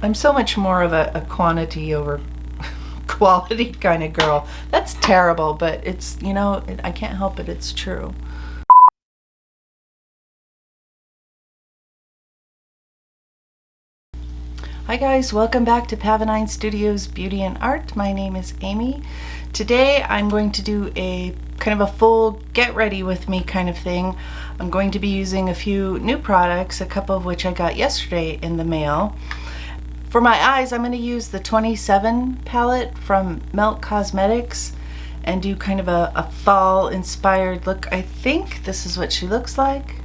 I'm so much more of a quantity over quality kind of girl. That's terrible, but it's, you know, I can't help it. It's true. Hi guys, welcome back to Pavonine Studios Beauty and Art. My name is Amy. Today I'm going to do a kind of a full get ready with me kind of thing. I'm going to be using a few new products, a couple of which I got yesterday in the mail. For my eyes, I'm going to use the 27 palette from Melt Cosmetics and do kind of a fall inspired look. I think this is what she looks like.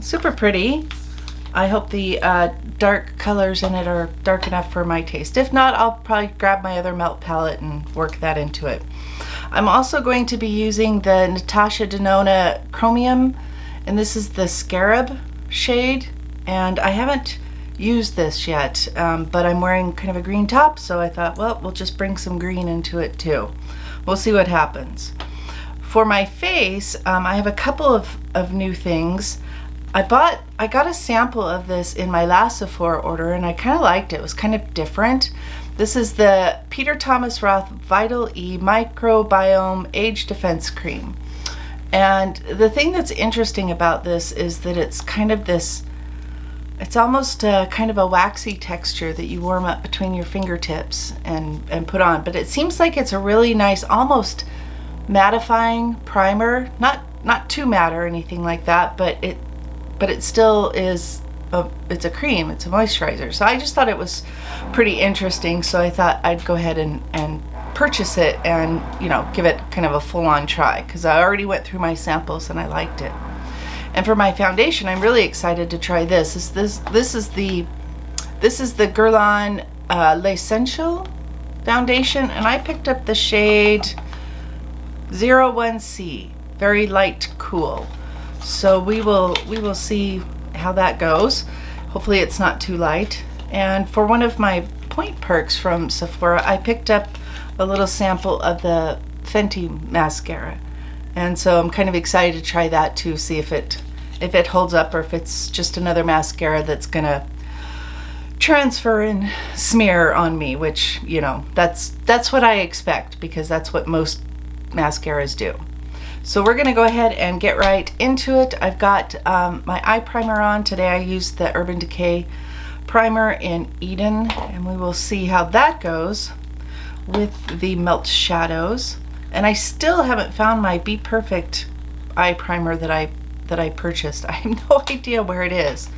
Super pretty. I hope the dark colors in it are dark enough for my taste. If not, I'll probably grab my other Melt palette and work that into it. I'm also going to be using the Natasha Denona Chromium, and this is the Scarab shade, and I haven't used this yet, but I'm wearing kind of a green top, so I thought, well, we'll just bring some green into it too. We'll see what happens. For my face, I have a couple of new things. I got a sample of this in my last Sephora order, and I kind of liked it. It was kind of different. This is the Peter Thomas Roth Vital E Microbiome Age Defense Cream. And the thing that's interesting about this is that it's kind of this, it's almost kind of a waxy texture that you warm up between your fingertips and put on. But it seems like it's a really nice, almost mattifying primer. Not too matte or anything like that, but it still is, it's a cream, it's a moisturizer. So I just thought it was pretty interesting, so I thought I'd go ahead and purchase it and, you know, give it kind of a full-on try, because I already went through my samples and I liked it. And for my foundation, I'm really excited to try this. This is the Guerlain L'Essential foundation, and I picked up the shade 01C, very light cool. So we will see how that goes. Hopefully it's not too light. And for one of my point perks from Sephora, I picked up a little sample of the Fenty mascara. And so I'm kind of excited to try that too, see if it holds up, or if it's just another mascara that's gonna transfer and smear on me, which, you know, that's what I expect, because that's what most mascaras do. So we're gonna go ahead and get right into it. I've got my eye primer on. Today I used the Urban Decay primer in Eden, and we will see how that goes with the Melt shadows. And I still haven't found my Be Perfect eye primer that I purchased. I have no idea where it is.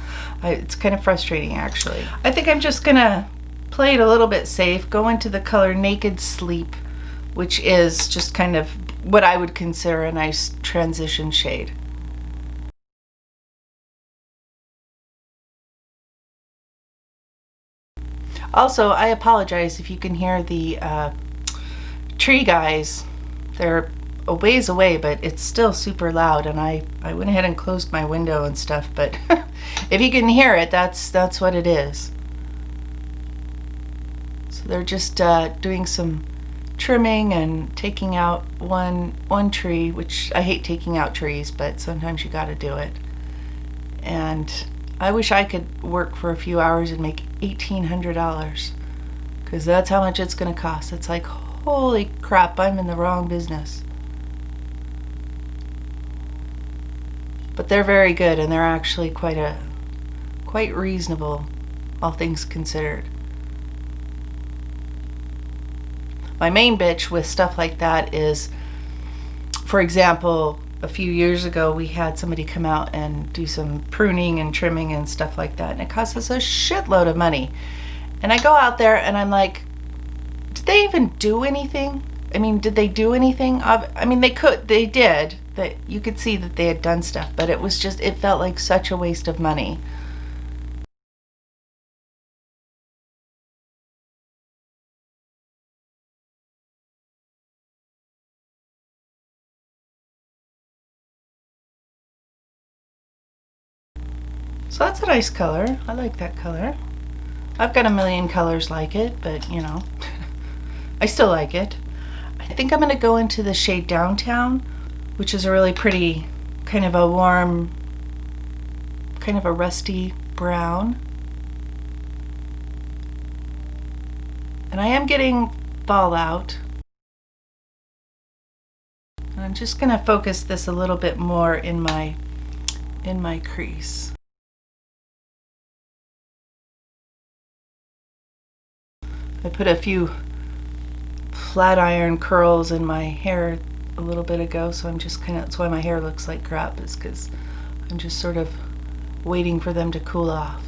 It's kind of frustrating, actually. I think I'm just gonna play it a little bit safe, go into the color Naked Sleep, which is just kind of what I would consider a nice transition shade. Also, I apologize if you can hear the tree guys. They're a ways away, but it's still super loud, and I went ahead and closed my window and stuff, but if you can hear it, that's what it is. So they're just doing some trimming and taking out one tree, which I hate taking out trees, but sometimes you got to do it. And I wish I could work for a few hours and make $1,800, because that's how much it's going to cost. It's like, holy crap, I'm in the wrong business. But they're very good, and they're actually quite reasonable, all things considered. My main bitch with stuff like that is, for example, a few years ago we had somebody come out and do some pruning and trimming and stuff like that, and it cost us a shitload of money. And I go out there and I'm like, did they even do anything? I mean, did they do anything? I mean, they did. That you could see that they had done stuff, but it felt like such a waste of money. So that's a nice color. I like that color. I've got a million colors like it, but you know, I still like it. I think I'm going to go into the shade Downtown, which is a really pretty, kind of a warm, kind of a rusty brown. And I am getting fallout. And I'm just going to focus this a little bit more in my crease. I put a few flat iron curls in my hair a little bit ago, so I'm just that's why my hair looks like crap, is because I'm just sort of waiting for them to cool off.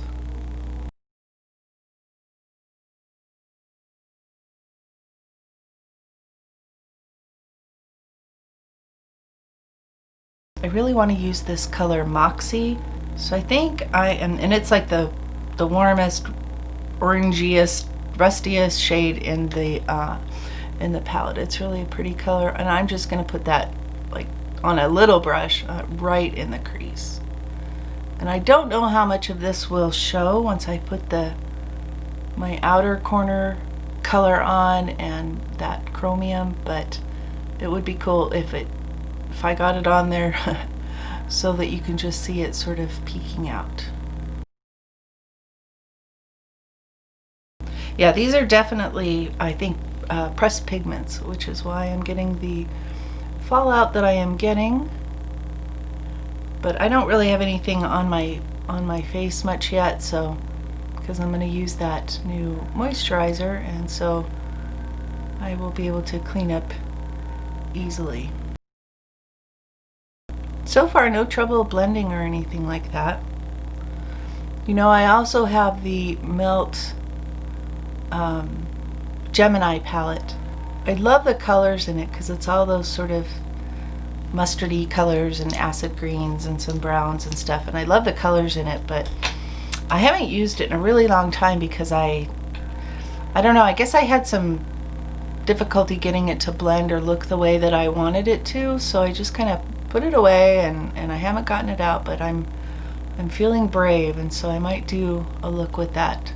I really want to use this color Moxie, so I think and it's like the warmest, orangiest, rustiest shade in the palette. It's really a pretty color, and I'm just going to put that like on a little brush right in the crease. And I don't know how much of this will show once I put my outer corner color on and that chromium, but it would be cool if I got it on there so that you can just see it sort of peeking out. Yeah, these are definitely, I think, pressed pigments, which is why I'm getting the fallout that I am getting. But I don't really have anything on my face much yet, so because I'm going to use that new moisturizer, and so I will be able to clean up easily. So far, no trouble blending or anything like that. You know, I also have the Melt Gemini palette. I love the colors in it because it's all those sort of mustardy colors and acid greens and some browns and stuff, and I love the colors in it, but I haven't used it in a really long time because I don't know, I guess I had some difficulty getting it to blend or look the way that I wanted it to, so I just kind of put it away, and I haven't gotten it out, but I'm feeling brave, and so I might do a look with that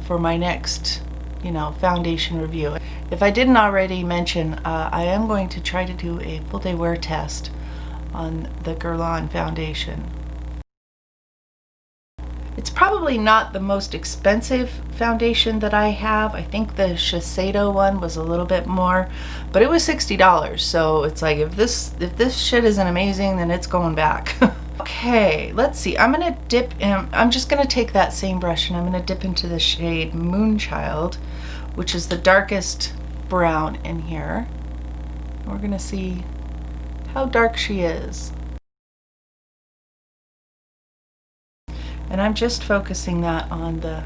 for my next, you know, foundation review. If I didn't already mention, I am going to try to do a full day wear test on the Guerlain foundation. It's probably not the most expensive foundation that I have. I think the Shiseido one was a little bit more, but it was $60. So it's like, if this shit isn't amazing, then it's going back. Okay, let's see. I'm gonna dip in. I'm just gonna take that same brush and I'm gonna dip into the shade Moonchild, which is the darkest brown in here. And we're gonna see how dark she is. And I'm just focusing that on the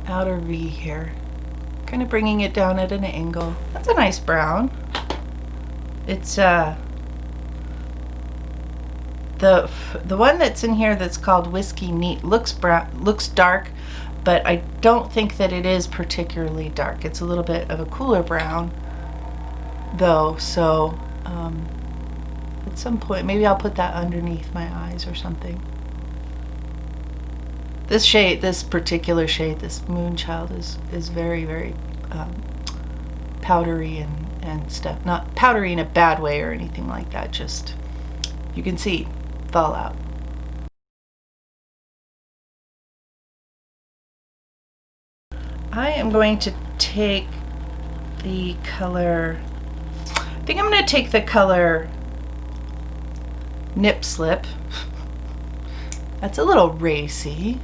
outer V here, kind of bringing it down at an angle. That's a nice brown. It's the one that's in here that's called Whiskey Neat looks dark, but I don't think that it is particularly dark. It's a little bit of a cooler brown though, so at some point maybe I'll put that underneath my eyes or something. This shade, this particular shade, this Moonchild, is very, very powdery and stuff. Not powdery in a bad way or anything like that, just, you can see fallout. I am going to take the color, I think I'm going to take the color Nip Slip. That's a little racy.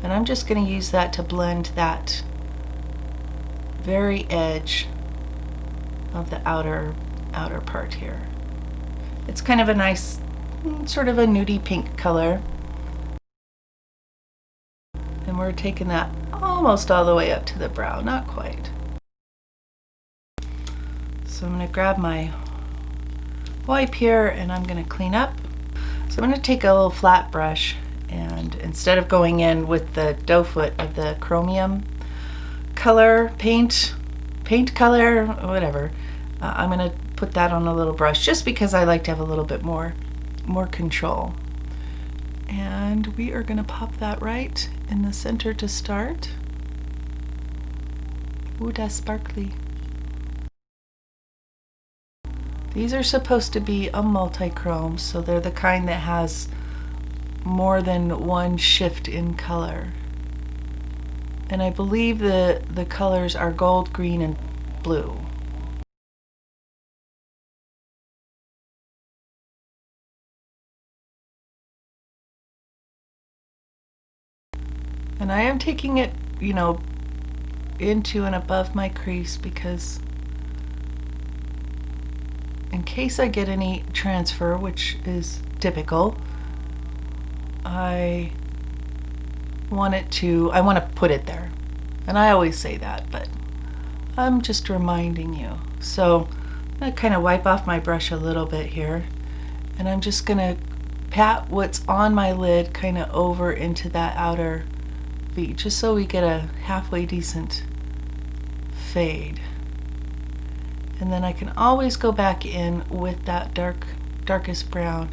And I'm just going to use that to blend that very edge of the outer part here. It's kind of a nice, sort of a nudie pink color. And we're taking that almost all the way up to the brow, not quite. So I'm going to grab my wipe here and I'm going to clean up. So I'm going to take a little flat brush, and instead of going in with the doe foot of the chromium color, paint color, whatever, I'm going to put that on a little brush just because I like to have a little bit more control. And we are going to pop that right in the center to start. Ooh, that's sparkly. These are supposed to be a multi-chrome, so they're the kind that has more than one shift in color. And I believe the colors are gold, green, and blue. And I am taking it, you know, into and above my crease because in case I get any transfer, which is typical, I want to put it there. And I always say that, but I'm just reminding you. So I'm going to kind of wipe off my brush a little bit here, and I'm just going to pat what's on my lid kind of over into that outer V, just so we get a halfway decent fade. And then I can always go back in with that darkest brown.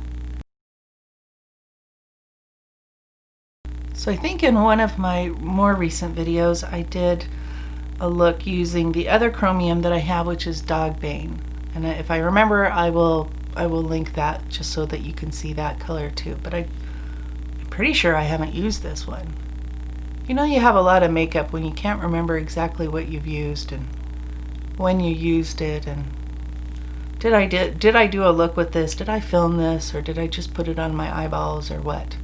So I think in one of my more recent videos I did a look using the other chromium that I have, which is Dogbane. And if I remember, I will link that just so that you can see that color too. But I'm pretty sure I haven't used this one. You know, you have a lot of makeup when you can't remember exactly what you've used and when you used it, and did I do a look with this? Did I film this, or did I just put it on my eyeballs, or what?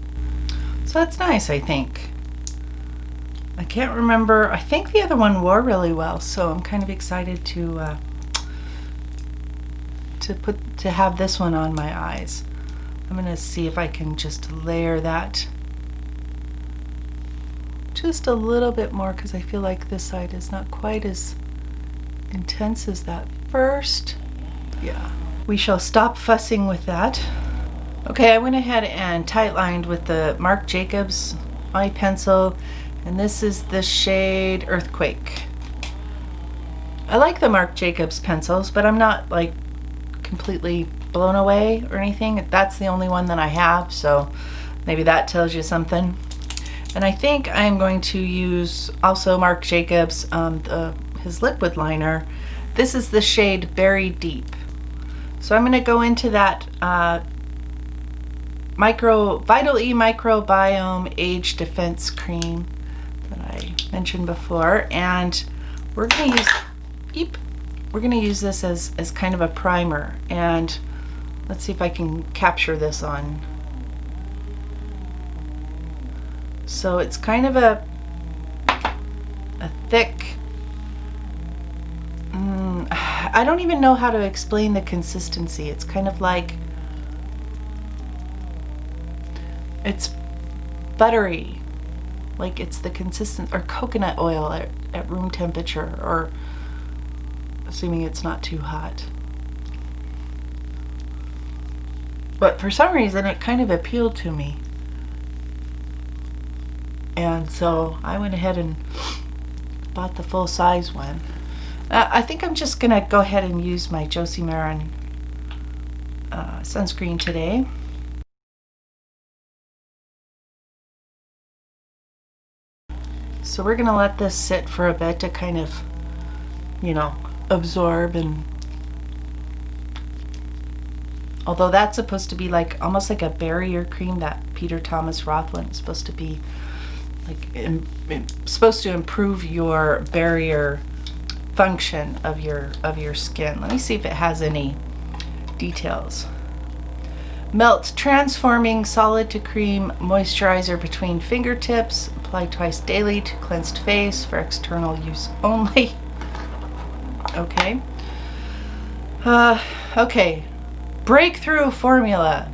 So that's nice, I think. I can't remember. I think the other one wore really well, so I'm kind of excited to have this one on my eyes. I'm gonna see if I can just layer that just a little bit more, because I feel like this side is not quite as intense as that first. Yeah, we shall stop fussing with that. Okay, I went ahead and tight lined with the Marc Jacobs eye pencil, and this is the shade Earthquake. I like the Marc Jacobs pencils, but I'm not like completely blown away or anything. That's the only one that I have, so maybe that tells you something. And I think I'm going to use also Marc Jacobs, his liquid liner. This is the shade Very Deep. So I'm going to go into that Vital E Microbiome Age Defense Cream that I mentioned before, and we're going to use this as kind of a primer. And let's see if I can capture this on. So it's kind of a thick, I don't even know how to explain the consistency. It's kind of like, it's buttery, like it's the consistent, or coconut oil at room temperature, or assuming it's not too hot. But for some reason it kind of appealed to me, and so I went ahead and bought the full size one. I think I'm just gonna go ahead and use my Josie Maran sunscreen today. So we're gonna let this sit for a bit to kind of, you know, absorb. And although that's supposed to be like almost like a barrier cream, that Peter Thomas Roth one is supposed to be like supposed to improve your barrier function of your skin. Let me see if it has any details. Melt transforming solid to cream moisturizer between fingertips. Apply twice daily to cleansed face for external use only. Okay. Okay. Breakthrough formula.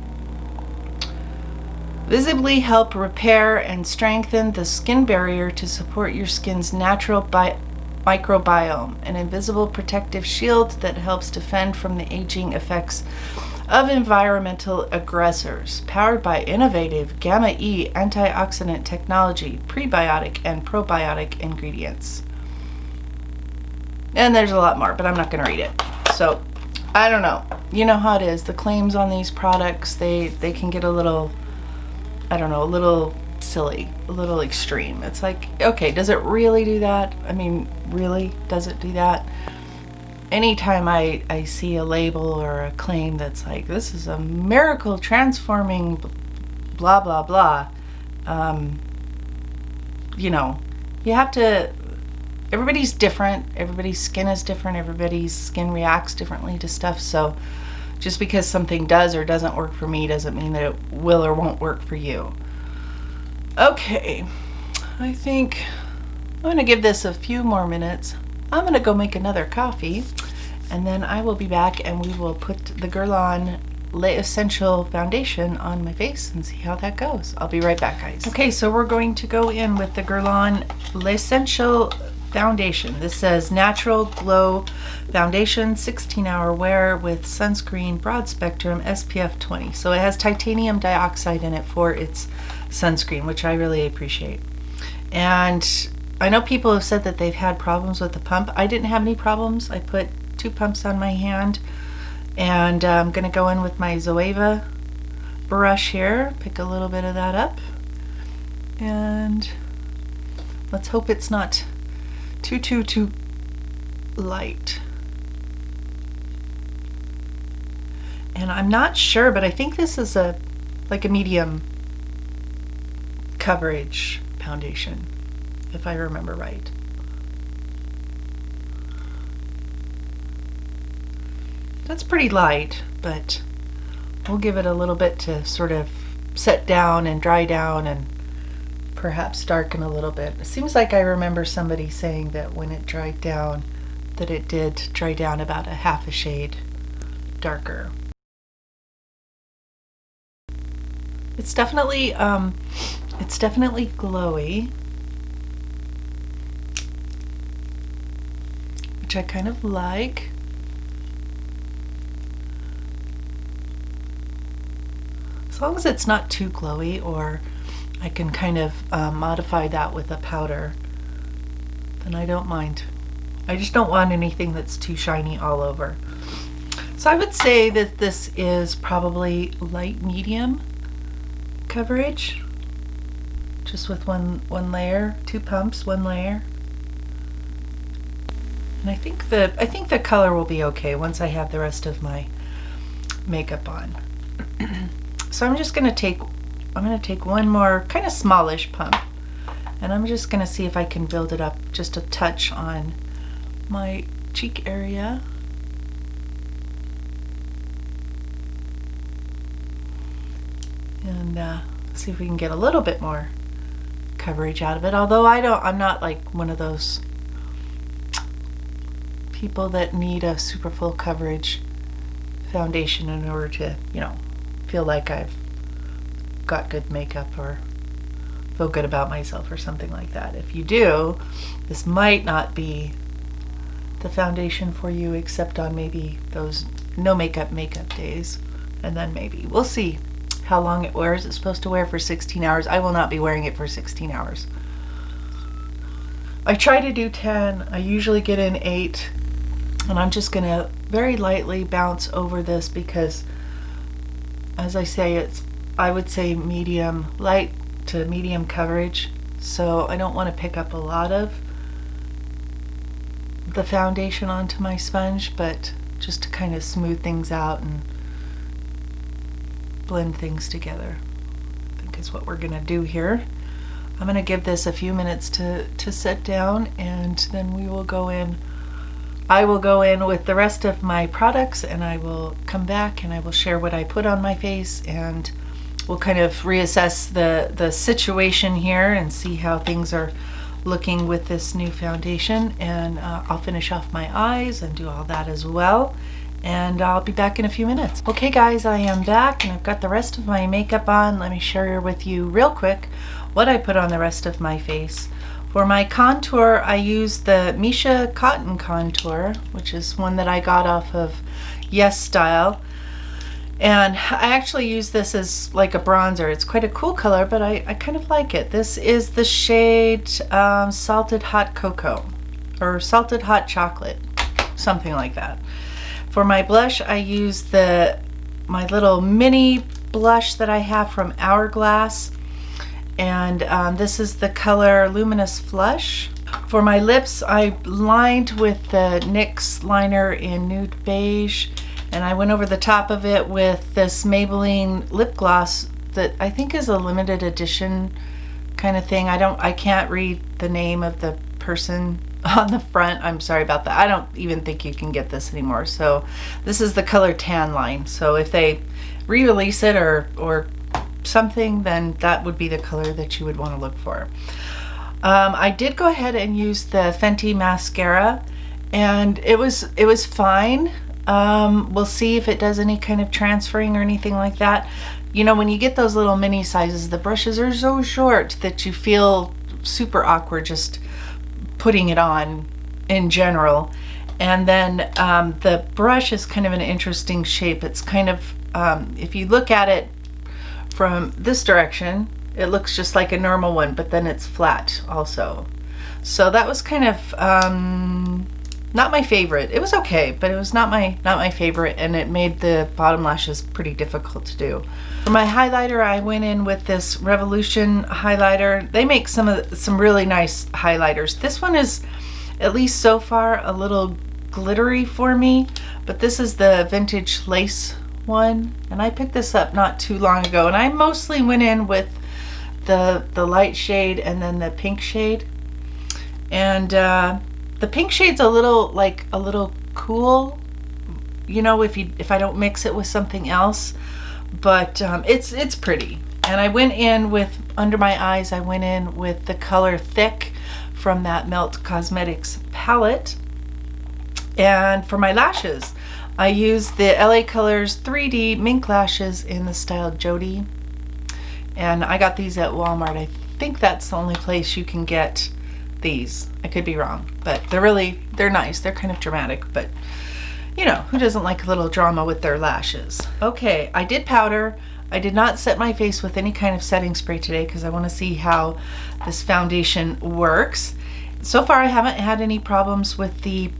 Visibly help repair and strengthen the skin barrier to support your skin's natural microbiome, an invisible protective shield that helps defend from the aging effects of environmental aggressors. Powered by innovative Gamma E antioxidant technology, prebiotic and probiotic ingredients. And there's a lot more, but I'm not going to read it. So, I don't know. You know how it is. The claims on these products, they can get a little, I don't know, a little silly, a little extreme. It's like, okay, does it really do that? I mean, really, does it do that? Anytime I see a label or a claim that's like, this is a miracle transforming blah, blah, blah, you know, you have to, everybody's different, everybody's skin is different, everybody's skin reacts differently to stuff, so just because something does or doesn't work for me doesn't mean that it will or won't work for you. Okay, I think I'm gonna give this a few more minutes. I'm gonna go make another coffee, and then I will be back and we will put the Guerlain L'Essential foundation on my face and see how that goes. I'll be right back, guys. Okay, so we're going to go in with the Guerlain L'Essential foundation. This says Natural Glow Foundation, 16-hour wear with sunscreen, broad spectrum, SPF 20. So it has titanium dioxide in it for its sunscreen, which I really appreciate. And I know people have said that they've had problems with the pump. I didn't have any problems. I put 2 pumps on my hand, and I'm gonna go in with my Zoeva brush here, pick a little bit of that up, and let's hope it's not too light. And I'm not sure, but I think this is like a medium coverage foundation, if I remember right. That's pretty light, but we'll give it a little bit to sort of set down and dry down and perhaps darken a little bit. It seems like I remember somebody saying that when it dried down, that it did dry down about a half a shade darker. It's definitely glowy, which I kind of like. As long as it's not too glowy, or I can kind of modify that with a powder, then I don't mind. I just don't want anything that's too shiny all over. So I would say that this is probably light medium coverage, just with one layer, 2 pumps, 1 layer. And I think the color will be okay once I have the rest of my makeup on. So I'm gonna take one more kind of smallish pump, and I'm just gonna see if I can build it up just a touch on my cheek area. And see if we can get a little bit more coverage out of it. Although I'm not like one of those people that need a super full coverage foundation in order to, you know, feel like I've got good makeup or feel good about myself or something like that. If you do, this might not be the foundation for you, except on maybe those no makeup days, and then maybe we'll see how long it wears. It's supposed to wear for 16 hours. I will not be wearing it for 16 hours. I try to do 10. I usually get in 8, and I'm just gonna very lightly bounce over this because, as I say, I would say medium, light to medium coverage, so I don't want to pick up a lot of the foundation onto my sponge, but just to kind of smooth things out and blend things together, I think is what we're gonna do here. I'm gonna give this a few minutes to set down, and then we will go in. I will go in with the rest of my products, and I will come back and I will share what I put on my face, and we'll kind of reassess the situation here and see how things are looking with this new foundation. And I'll finish off my eyes and do all that as well, and I'll be back in a few minutes. Okay guys, I am back and I've got the rest of my makeup on. Let me share with you real quick what I put on the rest of my face. For my contour, I used the Misha Cotton Contour, which is one that I got off of Yes Style. And I actually use this as like a bronzer. It's quite a cool color, but I kind of like it. This is the shade Salted Hot Cocoa, or Salted Hot Chocolate, something like that. For my blush, I use my little mini blush that I have from Hourglass. And this is the color Luminous Flush. For my lips, I lined with the NYX liner in Nude Beige, and I went over the top of it with this Maybelline lip gloss that I think is a limited edition kind of thing. I can't read the name of the person on the front. I'm sorry about that. I don't even think you can get this anymore. So this is the color Tan Line. So if they re-release it or something, then that would be the color that you would want to look for. I did go ahead and use the Fenty mascara, and it was fine. We'll see if it does any kind of transferring or anything like that. You know, when you get those little mini sizes, the brushes are so short that you feel super awkward just putting it on in general. And then the brush is kind of an interesting shape. It's kind of, if you look at it from this direction, it looks just like a normal one, but then it's flat also. So that was kind of not my favorite. It was okay, but it was not my favorite, and it made the bottom lashes pretty difficult to do. For my highlighter, I went in with this Revolution highlighter. They make some really nice highlighters. This one is, at least so far, a little glittery for me, but this is the Vintage Lace one, and I picked this up not too long ago, and I mostly went in with the light shade and then the pink shade. And the pink shade's a little cool, you know, if I don't mix it with something else, but it's pretty. And I went in with, under my eyes, I went in with the color Thick from that Melt Cosmetics palette. And for my lashes, I used the LA Colors 3D Mink Lashes in the style Jody. And I got these at Walmart. I think that's the only place you can get these. I could be wrong, but they're nice. They're kind of dramatic, but you know, who doesn't like a little drama with their lashes? Okay, I did powder. I did not set my face with any kind of setting spray today because I want to see how this foundation works. So far, I haven't had any problems with the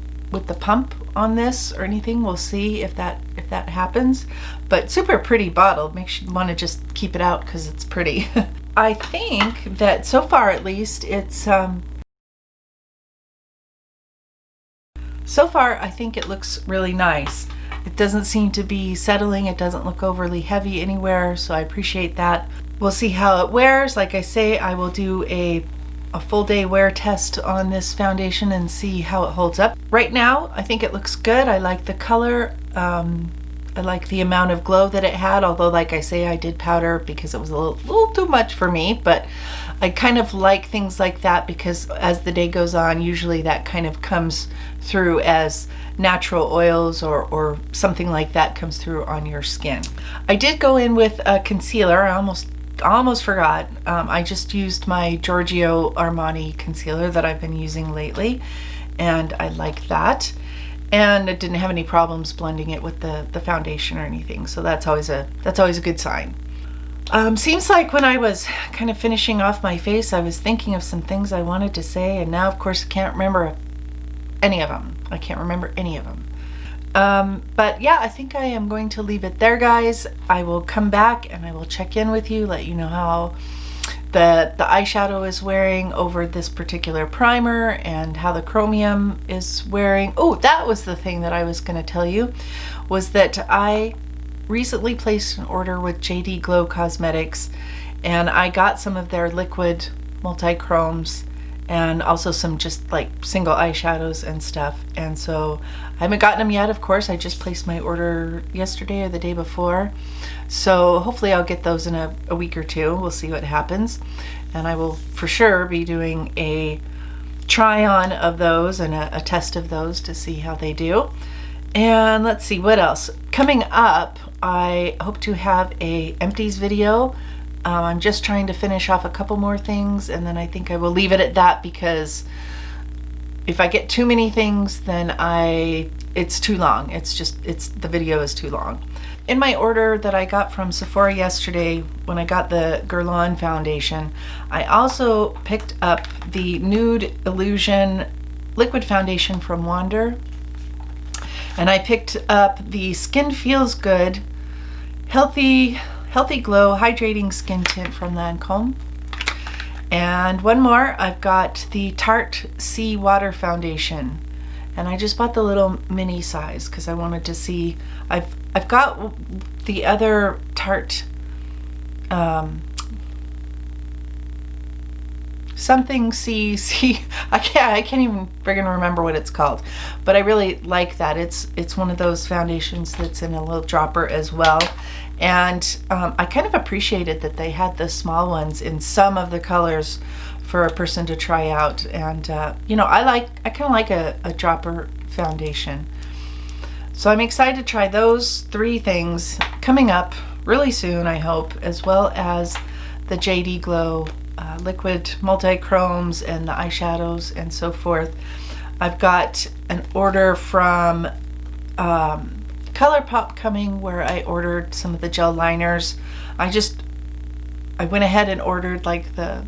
pump on this or anything. We'll see if that happens. But super pretty bottle. Makes you want to just keep it out because it's pretty. I think that so far, at least, it's so far, I think it looks really nice. It doesn't seem to be settling. It doesn't look overly heavy anywhere, so I appreciate that. We'll see how it wears. Like I say, I will do a full day wear test on this foundation and see how it holds up. Right now, I think it looks good. I like the color. I like the amount of glow that it had, although like I say, I did powder because it was a little too much for me, but I kind of like things like that because as the day goes on, usually that kind of comes through as natural oils or something like that comes through on your skin. I did go in with a concealer. I almost forgot. I just used my Giorgio Armani concealer that I've been using lately, and I like that. And it didn't have any problems blending it with the foundation or anything, so that's always a good sign. Seems like when I was kind of finishing off my face, I was thinking of some things I wanted to say, and now of course I can't remember any of them. I can't remember any of them. But yeah, I think I am going to leave it there, guys. I will come back and I will check in with you, let you know how the eyeshadow is wearing over this particular primer and how the chromium is wearing. Oh, that was the thing that I was going to tell you, was that I recently placed an order with JD Glow Cosmetics, and I got some of their liquid multi-chromes and also some just like single eyeshadows and stuff. And so I haven't gotten them yet, of course. I just placed my order yesterday or the day before. So hopefully I'll get those in a week or two. We'll see what happens. And I will for sure be doing a try on of those and a test of those to see how they do. And let's see what else. Coming up, I hope to have a empties video. I'm just trying to finish off a couple more things, and then I think I will leave it at that, because if I get too many things, then it's too long. The video is too long. In my order that I got from Sephora yesterday, when I got the Guerlain foundation, I also picked up the Nude Illusion liquid foundation from Wander, and I picked up the Skin Feels Good Healthy Glow Hydrating Skin Tint from Lancome. And one more, I've got the Tarte Sea Water Foundation, and I just bought the little mini size because I wanted to see. I've got the other Tarte something C. I can't even friggin' remember what it's called, but I really like that. It's one of those foundations that's in a little dropper as well. And I kind of appreciated that they had the small ones in some of the colors for a person to try out. And you know, I kind of like a dropper foundation. So I'm excited to try those 3 things coming up really soon, I hope, as well as the JD Glow liquid multi-chromes and the eyeshadows and so forth. I've got an order from ColourPop coming where I ordered some of the gel liners. I went ahead and ordered like the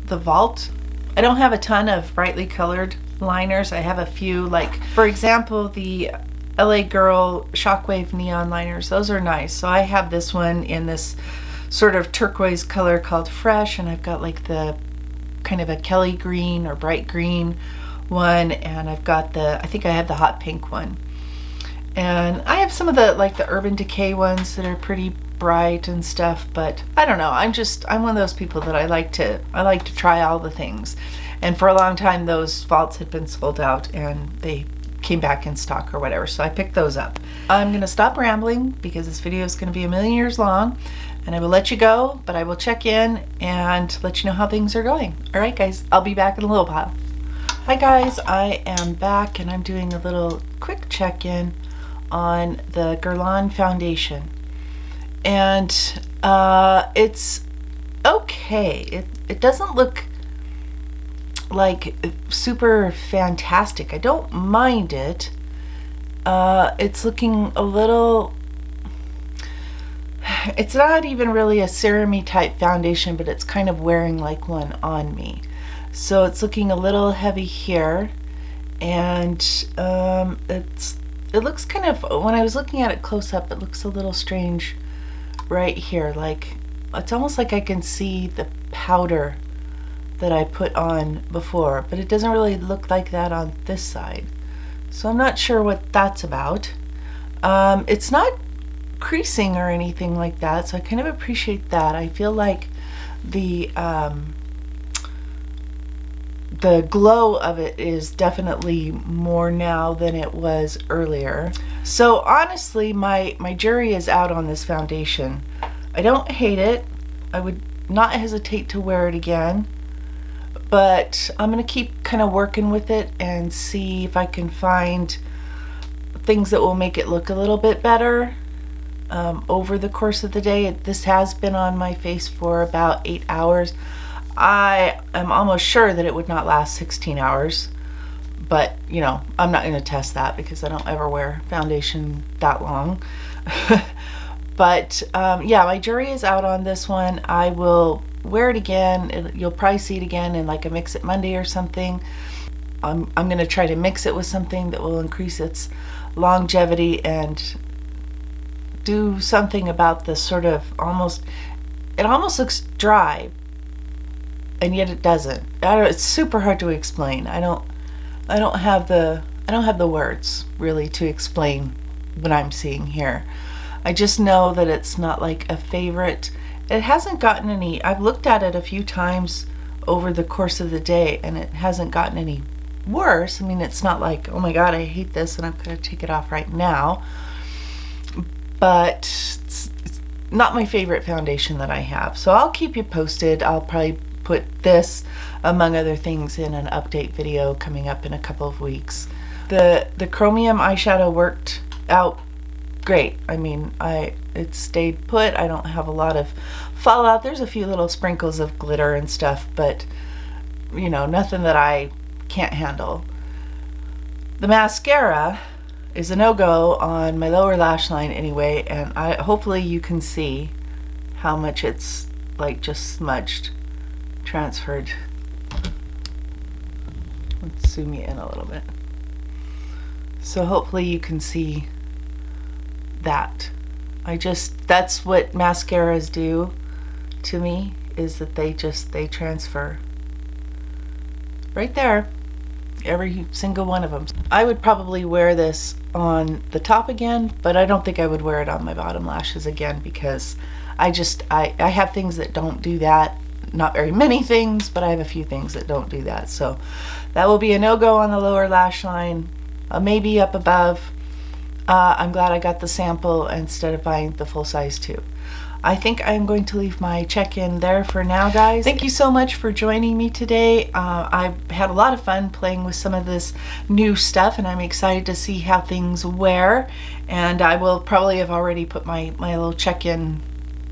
Vault. I don't have a ton of brightly colored liners. I have a few, like for example the LA Girl Shockwave neon liners. Those are nice. So I have this one in this sort of turquoise color called Fresh, and I've got like the kind of a Kelly green or bright green one, and I've got I think I have the hot pink one. And I have some of the like the Urban Decay ones that are pretty bright and stuff, but I don't know. I'm one of those people that I like to try all the things. And for a long time those Vaults had been sold out and they came back in stock or whatever, so I picked those up. I'm gonna stop rambling because this video is gonna be a million years long, and I will let you go, but I will check in and let you know how things are going. All right guys, I'll be back in a little while. Hi guys, I am back and I'm doing a little quick check-in on the Guerlain foundation. And it's okay. It doesn't look like super fantastic. I don't mind it. It's looking a little, it's not even really a serum-y type foundation, but it's kind of wearing like one on me. So it's looking a little heavy here, and it looks kind of, when I was looking at it close up, it looks a little strange right here. Like it's almost like I can see the powder that I put on before, but it doesn't really look like that on this side. So I'm not sure what that's about. It's not creasing or anything like that, so I kind of appreciate that. I feel like the glow of it is definitely more now than it was earlier. So honestly, my jury is out on this foundation. I don't hate it. I would not hesitate to wear it again, but I'm gonna keep kind of working with it and see if I can find things that will make it look a little bit better over the course of the day. This has been on my face for about 8 hours. I am almost sure that it would not last 16 hours, but you know, I'm not going to test that because I don't ever wear foundation that long. But yeah, my jury is out on this one. I will wear it again. You'll probably see it again in like a Mix It Monday or something. I'm going to try to mix it with something that will increase its longevity and do something about this sort of it almost looks dry, and yet it doesn't. It's super hard to explain. I don't have the words really to explain what I'm seeing here. I just know that it's not like a favorite. It hasn't gotten any, I've looked at it a few times over the course of the day and it hasn't gotten any worse. I mean, it's not like, oh my god, I hate this and I'm gonna take it off right now. But it's not my favorite foundation that I have. So I'll keep you posted. I'll probably put this among other things in an update video coming up in a couple of weeks. The chromium eyeshadow worked out great. I mean, it stayed put. I don't have a lot of fallout. There's a few little sprinkles of glitter and stuff, but you know, nothing that I can't handle. The mascara is a no-go on my lower lash line anyway, and hopefully you can see how much it's like just smudged, transferred. Let's zoom you in a little bit. So hopefully you can see that. That's what mascaras do to me, is that they transfer right there, every single one of them. I would probably wear this on the top again, but I don't think I would wear it on my bottom lashes again, because I have things that don't do that not very many things, but I have a few things that don't do that. So that will be a no-go on the lower lash line, maybe up above. I'm glad I got the sample instead of buying the full size tube. I think I'm going to leave my check-in there for now, guys. Thank you so much for joining me today. I've had a lot of fun playing with some of this new stuff, and I'm excited to see how things wear. And I will probably have already put my little check-in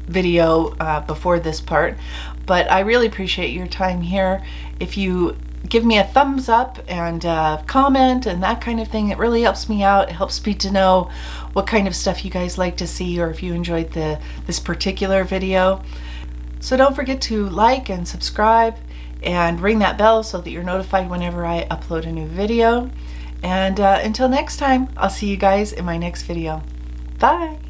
video before this part. But I really appreciate your time here. If you give me a thumbs up and comment and that kind of thing, it really helps me out. It helps me to know what kind of stuff you guys like to see, or if you enjoyed this particular video. So don't forget to like and subscribe and ring that bell so that you're notified whenever I upload a new video. And until next time, I'll see you guys in my next video. Bye!